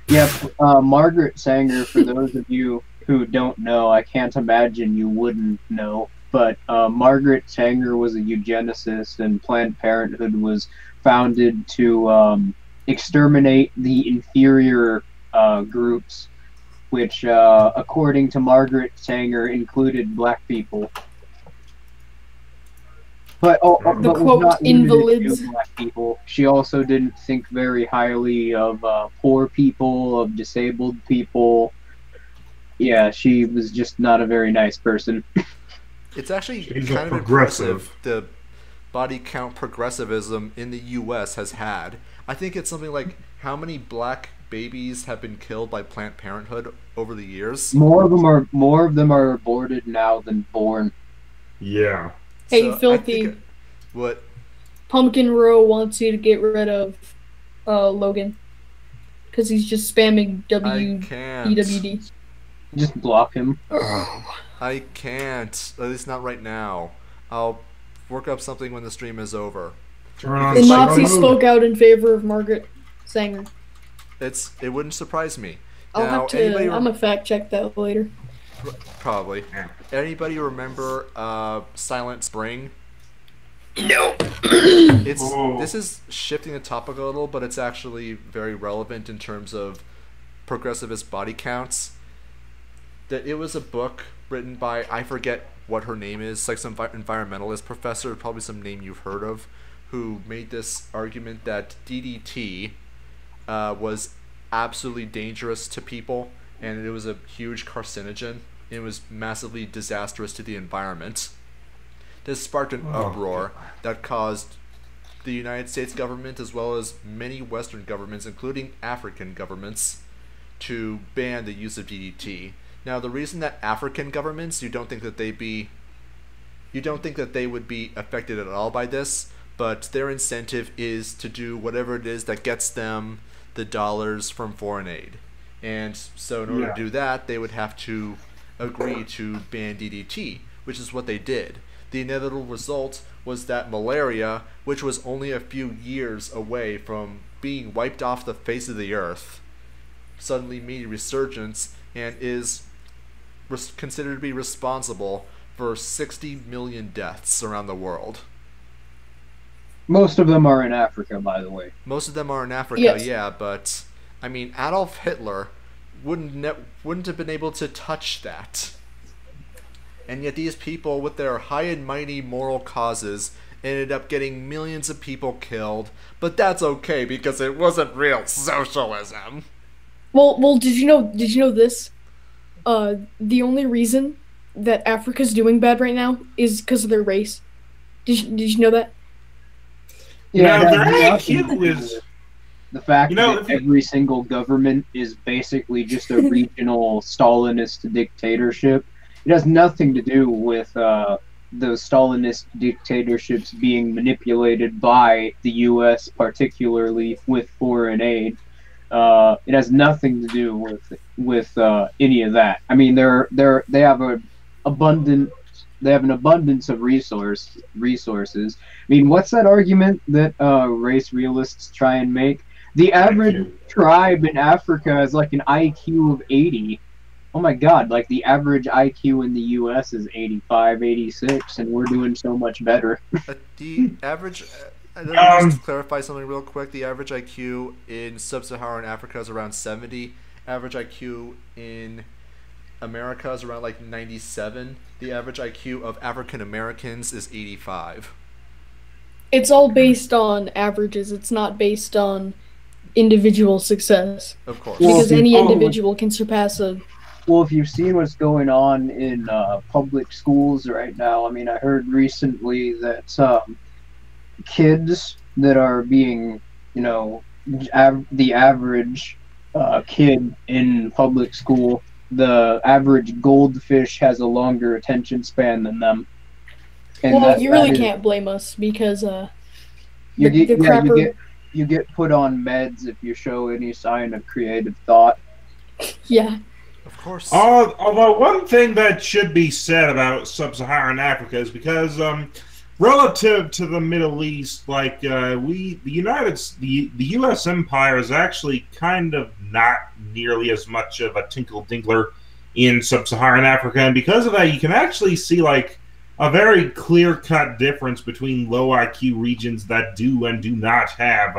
Yeah, Margaret Sanger, for those of you who don't know, I can't imagine you wouldn't know, but Margaret Sanger was a eugenicist, and Planned Parenthood was founded to exterminate the inferior groups, which, according to Margaret Sanger, included black people. But The quote, was not invalids. to black people. She also didn't think very highly of poor people, of disabled people. Yeah, she was just not a very nice person. It's actually She's kind of progressive. impressive the body count progressivism in the U.S. has had. I think it's something like how many black babies have been killed by Planned Parenthood over the years. More of them are aborted now than born. Yeah. Hey, So I Filthy. think what? Pumpkin Row wants you to get rid of Logan. Because he's just spamming I can't. WWD. Just block him. I can't. At least not right now. I'll work up something when the stream is over. Turn on The Because Nazis psycho spoke out in favor of Margaret Sanger. it wouldn't surprise me. I'll Now, have to. I'm gonna fact check that later. probably. Yeah. Anybody remember Silent Spring? No. This is shifting the topic a little, but it's actually very relevant in terms of progressivist body counts. That it was a book written by, I forget what her name is, like some environmentalist professor, probably some name you've heard of, who made this argument that DDT was absolutely dangerous to people, and it was a huge carcinogen. It was massively disastrous to the environment. This sparked an uproar that caused the United States government, as well as many Western governments, including African governments, to ban the use of DDT. Now, the reason that African governments, you don't think that they would be affected at all by this, but their incentive is to do whatever it is that gets them the dollars from foreign aid. And so in order to do that, they would have to agree to ban DDT, which is what they did. The inevitable result was that malaria, which was only a few years away from being wiped off the face of the earth, suddenly made a resurgence and is considered to be responsible for 60 million deaths around the world. Most of them are in Africa, by the way. Most of them are in Africa, Yes. yeah, but I mean, Adolf Hitler wouldn't have been able to touch that. And yet these people, with their high and mighty moral causes, ended up getting millions of people killed. But that's okay because it wasn't real socialism. Well, did you know this? The only reason that Africa's doing bad right now is because of their race. Did you know that? Yeah, No, it their has nothing IQ to do is- with the fact You know, that if you- every single government is basically just a regional Stalinist dictatorship. It has nothing to do with those Stalinist dictatorships being manipulated by the U.S., particularly with foreign aid. It has nothing to do with any of that. I mean, they have an abundance of resources. I mean, what's that argument that race realists try and make? The average tribe in Africa has like an IQ of 80. Oh my god, like the average IQ in the US is 85, 86, and we're doing so much better. The average... let me just clarify something real quick. The average IQ in sub-Saharan Africa is around 70. Average IQ in America is around like 97. The average IQ of African Americans is 85. It's all based on averages. It's not based on individual success. Of course. Well, Because if any you- individual can surpass a... Well, if you've seen what's going on in public schools right now, I mean, I heard recently that kids that are being, the average kid in public school, the average goldfish has a longer attention span than them. And Well, you really that is- can't blame us because You the get, crapper... you get put on meds if you show any sign of creative thought. Yeah. Of course. Although one thing that should be said about sub-Saharan Africa is because relative to the Middle East, like the U.S. empire is actually kind of not nearly as much of a tinkle-dinkler in sub-Saharan Africa, and because of that, you can actually see like a very clear-cut difference between low IQ regions that do and do not have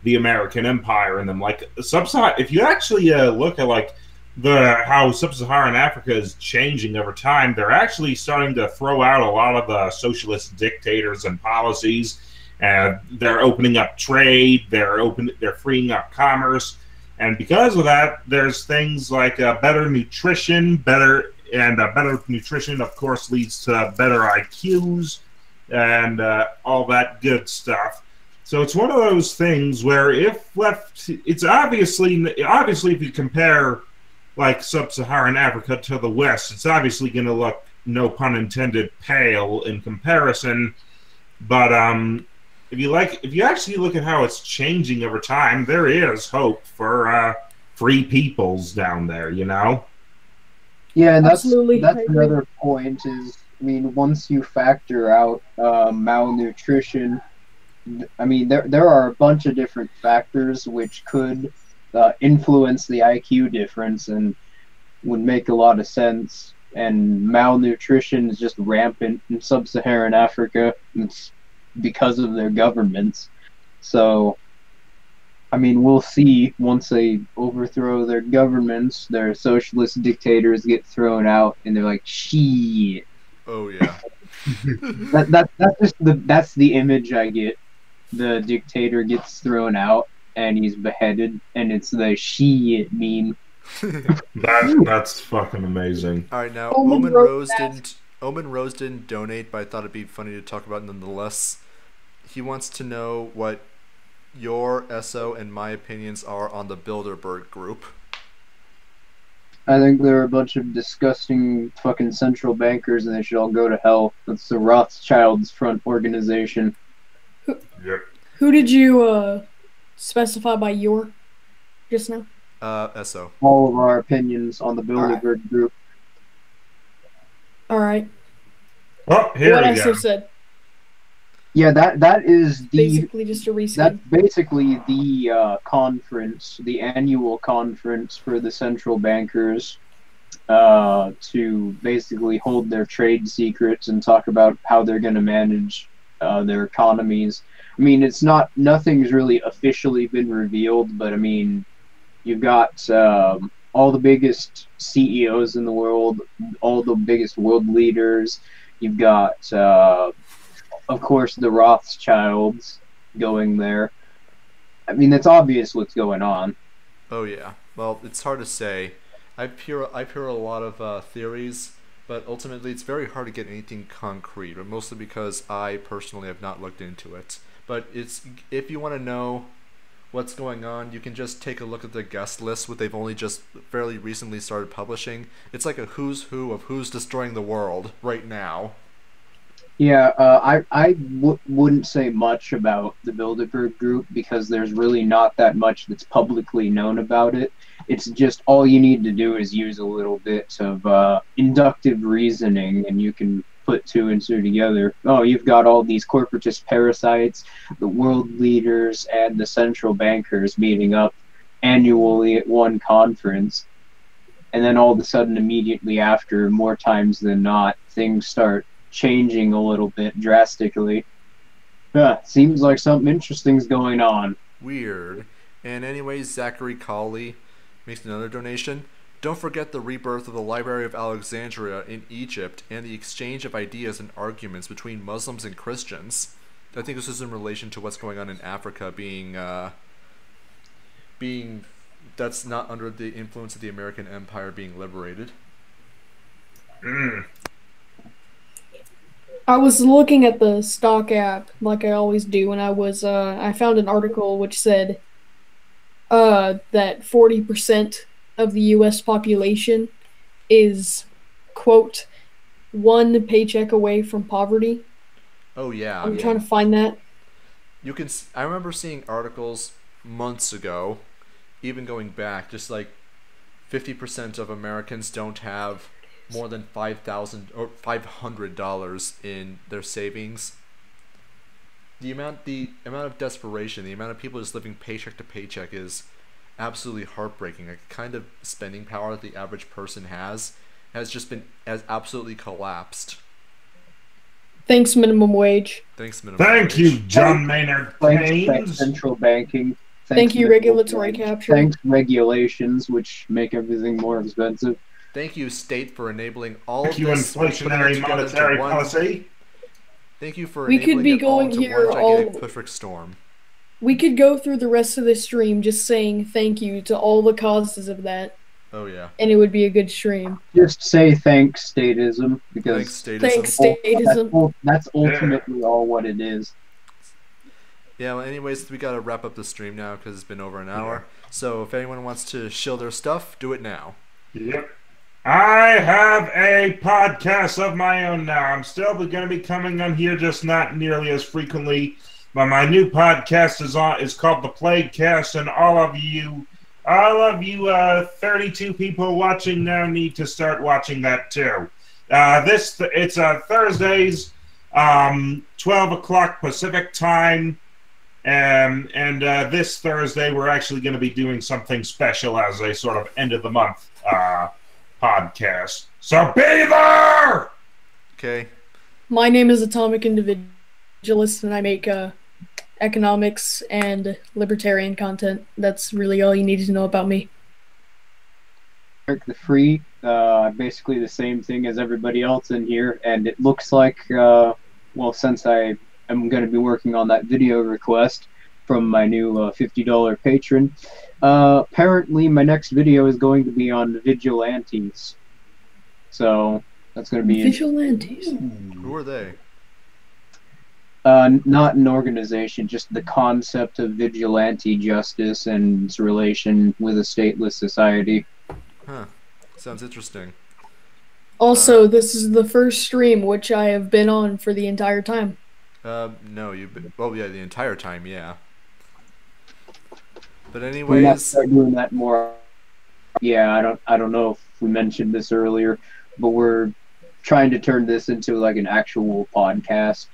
the American empire in them. Like if you actually look at like how sub-Saharan Africa is changing over time, they're actually starting to throw out a lot of the socialist dictators and policies. They're opening up trade. They're freeing up commerce, and because of that, there's things like better nutrition. Better nutrition, of course, leads to better IQs and all that good stuff. So it's one of those things where if left, it's obviously if you compare like sub-Saharan Africa to the West, it's obviously going to look no pun intended, pale in comparison. But if you actually look at how it's changing over time, there is hope for free peoples down there. You know. Yeah, and that's Absolutely, I agree. another point. Is I mean, once you factor out malnutrition, I mean, there are a bunch of different factors which could influence the IQ difference and would make a lot of sense. And malnutrition is just rampant in sub-Saharan Africa. It's because of their governments. So, I mean, we'll see once they overthrow their governments, their socialist dictators get thrown out, and they're like, shit. Oh yeah. That's the image I get. The dictator gets thrown out and he's beheaded, and it's the shit meme. That's fucking amazing. All right, now Omen Rose didn't donate, but I thought it'd be funny to talk about nonetheless. He wants to know what your SO and my opinions are on the Bilderberg group. I think they're a bunch of disgusting fucking central bankers, and they should all go to hell. That's the Rothschilds front organization. Yep. Who did you specify by your just now? SO. All of our opinions on the Bilderberg group. All right. Oh, here What we I go. so said. Yeah, that is the Basically just a reskin. that's basically the conference, the annual conference for the central bankers, to basically hold their trade secrets and talk about how they're going to manage their economies. I mean, nothing's really officially been revealed, but I mean, you've got all the biggest CEOs in the world, all the biggest world leaders. You've got, of course, the Rothschilds going there. I mean, it's obvious what's going on. Oh yeah. Well, it's hard to say. I've heard a lot of theories, but ultimately it's very hard to get anything concrete, but mostly because I personally have not looked into it. But if you want to know what's going on, you can just take a look at the guest list, what they've only just fairly recently started publishing. It's like a who's who of who's destroying the world right now. Yeah, I wouldn't say much about the Bilderberg group because there's really not that much that's publicly known about it. It's just all you need to do is use a little bit of inductive reasoning, and you can put two and two together. Oh, you've got all these corporatist parasites, the world leaders, and the central bankers meeting up annually at one conference. And then all of a sudden, immediately after, more times than not, things start changing a little bit drastically. Seems like something interesting's going on. Weird. And anyways, Zachary Colley makes another donation. Don't forget the rebirth of the Library of Alexandria in Egypt and the exchange of ideas and arguments between Muslims and Christians. I think this is in relation to what's going on in Africa being that's not under the influence of the American Empire being liberated. I was looking at the stock app like I always do, and I found an article which said that 40% of the U.S. population is, quote, one paycheck away from poverty. Oh yeah. I'm trying to find that. I remember seeing articles months ago, even going back, just like 50% of Americans don't have more than $5,000 or $500 in their savings. The amount of desperation, the amount of people just living paycheck to paycheck is absolutely heartbreaking. Like, the kind of spending power that the average person has absolutely collapsed. Thanks, minimum wage. Thanks, minimum Thank wage. you, John Maynard Thanks, Keynes. central banking. Thank you, minimum regulatory wage. capture. Thanks, regulations, which make everything more expensive. Thank you, state, for enabling all Thank of you, this. inflationary monetary policy. Thank you for We could enabling be it all going into here one gigantic all- perfect storm. We could go through the rest of this stream just saying thank you to all the causes of that, Oh yeah. and it would be a good stream. Just say thanks, statism, because Thanks, statism. Thanks, statism. that's ultimately all what it is. Yeah, well, anyways, we gotta wrap up the stream now because it's been over an hour. So if anyone wants to shill their stuff, do it now. Yep. I have a podcast of my own now. I'm still going to be coming on here, just not nearly as frequently. But my new podcast is called The Plaguecast, and all of you 32 people watching now need to start watching that too. It's Thursdays, 12 o'clock Pacific time. And this Thursday, we're actually going to be doing something special as a sort of end of the month podcast. So be there! Okay. My name is Atomic Individualist, and I make economics and libertarian content. That's really all you need to know about me. Eric the Free, basically the same thing as everybody else in here, and it looks like, well, since I am going to be working on that video request from my new $50 patron, apparently my next video is going to be on vigilantes. So that's going to be Vigilantes? Who are they? not an organization, just the concept of vigilante justice and its relation with a stateless society. Huh. Sounds interesting. Also, this is the first stream which I have been on for the entire time. No, you've been, well, yeah, the entire time, yeah. But We might anyways, start doing that more. Yeah, I don't know if we mentioned this earlier, but we're trying to turn this into like an actual podcast.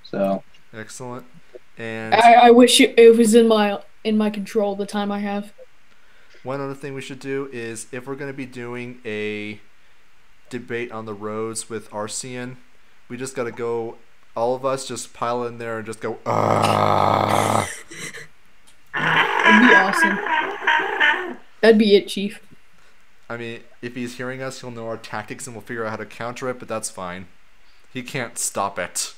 So excellent. And I wish it was in my control the time I have. one other thing we should do is, if we're going to be doing a debate on the roads with Arcean, we just got to go, all of us just pile in there and just go, ah. That'd be awesome. That'd be it, Chief. I mean, if he's hearing us, he'll know our tactics and we'll figure out how to counter it, but that's fine. He can't stop it.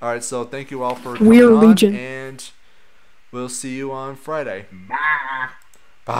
Alright, so thank you all for coming We're on, Legion. and we'll see you on Friday. Bye. Bye.